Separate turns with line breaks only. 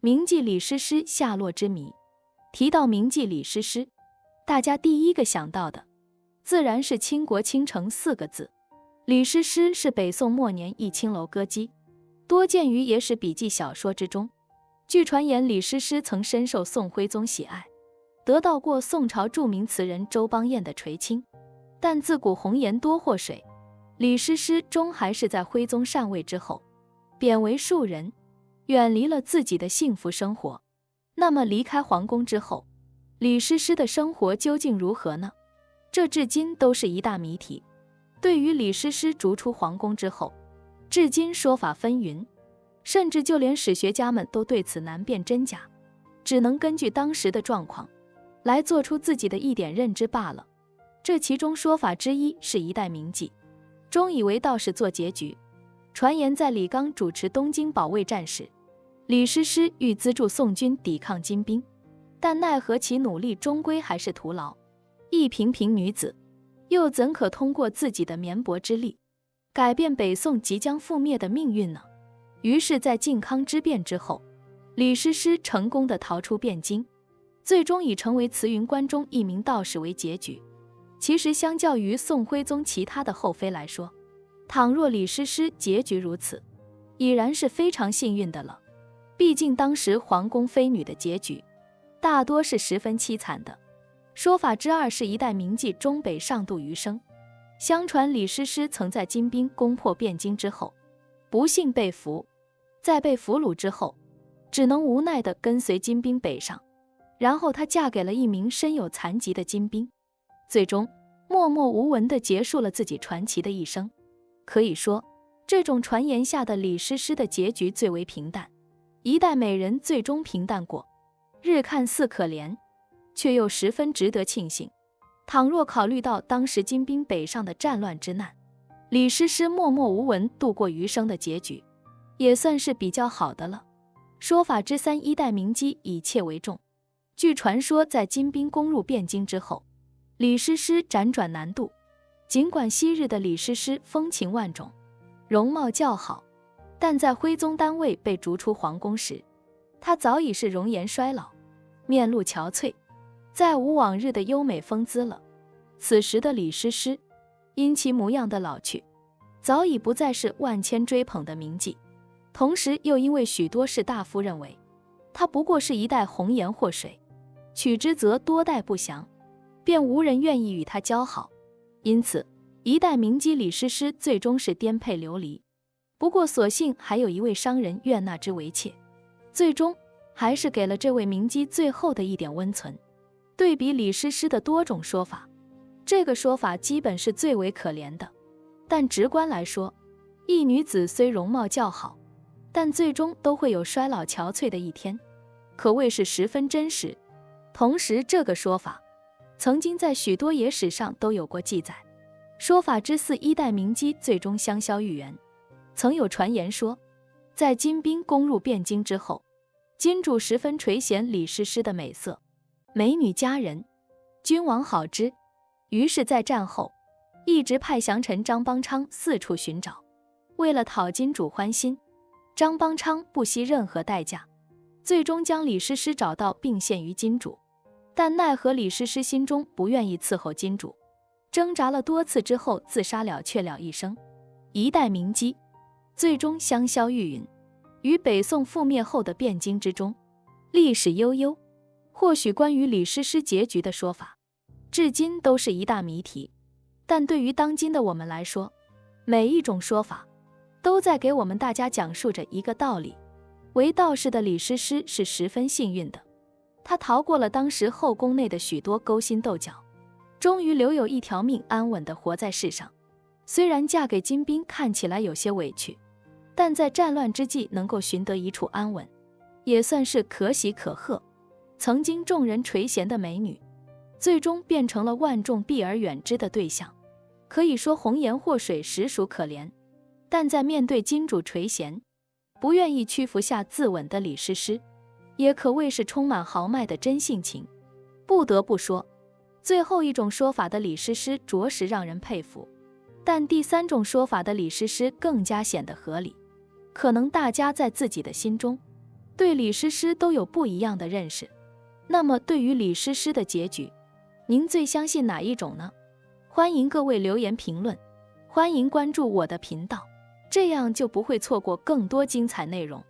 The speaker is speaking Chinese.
铭记李师师下落之谜。提到铭记李师师，大家第一个想到的自然是倾国倾城4个字。李师师是北宋末年一青楼歌姬，多见于野史笔记小说之中。据传言，李师师曾深受宋徽宗喜爱，得到过宋朝著名词人周邦彦的垂青。但自古红颜多祸水，李师师终还是在徽宗禅位之后，贬为庶人，远离了自己的幸福生活。那么离开皇宫之后，李师师的生活究竟如何呢？这至今都是一大谜题。对于李师师逐出皇宫之后，至今说法纷纭，甚至就连史学家们都对此难辨真假，只能根据当时的状况来做出自己的一点认知罢了。这其中说法之一是一代名妓，终以为道士做结局。传言在李纲主持东京保卫战时，李师师欲资助宋军抵抗金兵，但奈何其努力终归还是徒劳。一平平女子，又怎可通过自己的绵薄之力，改变北宋即将覆灭的命运呢？于是在靖康之变之后，李师师成功地逃出汴京，最终以成为慈云观中一名道士为结局。其实相较于宋徽宗其他的后妃来说，倘若李师师结局如此，已然是非常幸运的了。毕竟当时皇宫妃女的结局大多是十分凄惨的。说法之二是一代名妓中北上度余生。相传李师师曾在金兵攻破汴京之后，不幸被俘，在被俘虏之后，只能无奈地跟随金兵北上，然后她嫁给了一名身有残疾的金兵，最终默默无闻地结束了自己传奇的一生。可以说，这种传言下的李师师的结局最为平淡，一代美人最终平淡过，日看似可怜，却又十分值得庆幸。倘若考虑到当时金兵北上的战乱之难，李师师默默无闻度过余生的结局，也算是比较好的了。说法之三，一代名妓以妾为重。据传说，在金兵攻入汴京之后，李师师辗转南渡。尽管昔日的李师师风情万种，容貌较好，但在徽宗单位被逐出皇宫时，她早已是容颜衰老，面露憔悴，再无往日的优美风姿了。此时的李师师因其模样的老去，早已不再是万千追捧的名妓，同时又因为许多士大夫认为她不过是一代红颜祸水，取之则多代不详，便无人愿意与她交好。因此一代名妓李师师最终是颠沛流离。不过所幸还有一位商人愿纳之为妾，最终还是给了这位名妓最后的一点温存。对比李师师的多种说法，这个说法基本是最为可怜的。但直观来说，一女子虽容貌较好，但最终都会有衰老憔悴的一天，可谓是十分真实。同时这个说法曾经在许多野史上都有过记载。说法之四，一代名妓最终香消玉殒。曾有传言说，在金兵攻入汴京之后，金主十分垂涎李师师的美色，美女佳人，君王好之，于是在战后一直派降臣张邦昌四处寻找。为了讨金主欢心，张邦昌不惜任何代价，最终将李师师找到并献于金主。但奈何李师师心中不愿意伺候金主，挣扎了多次之后自杀了却了一生。一代名妓最终香消玉殒于北宋覆灭后的汴京之中。历史悠悠，或许关于李师师结局的说法至今都是一大谜题，但对于当今的我们来说，每一种说法都在给我们大家讲述着一个道理。为道士的李师师是十分幸运的，他逃过了当时后宫内的许多勾心斗角，终于留有一条命安稳地活在世上。虽然嫁给金兵看起来有些委屈，但在战乱之际能够寻得一处安稳，也算是可喜可贺。曾经众人垂涎的美女，最终变成了万众避而远之的对象。可以说红颜祸水实属可怜，但在面对金主垂涎，不愿意屈服下自刎的李师师，也可谓是充满豪迈的真性情。不得不说，最后一种说法的李师师着实让人佩服，但第三种说法的李师师更加显得合理。可能大家在自己的心中对李师师都有不一样的认识。那么对于李师师的结局，您最相信哪一种呢？欢迎各位留言评论，欢迎关注我的频道，这样就不会错过更多精彩内容。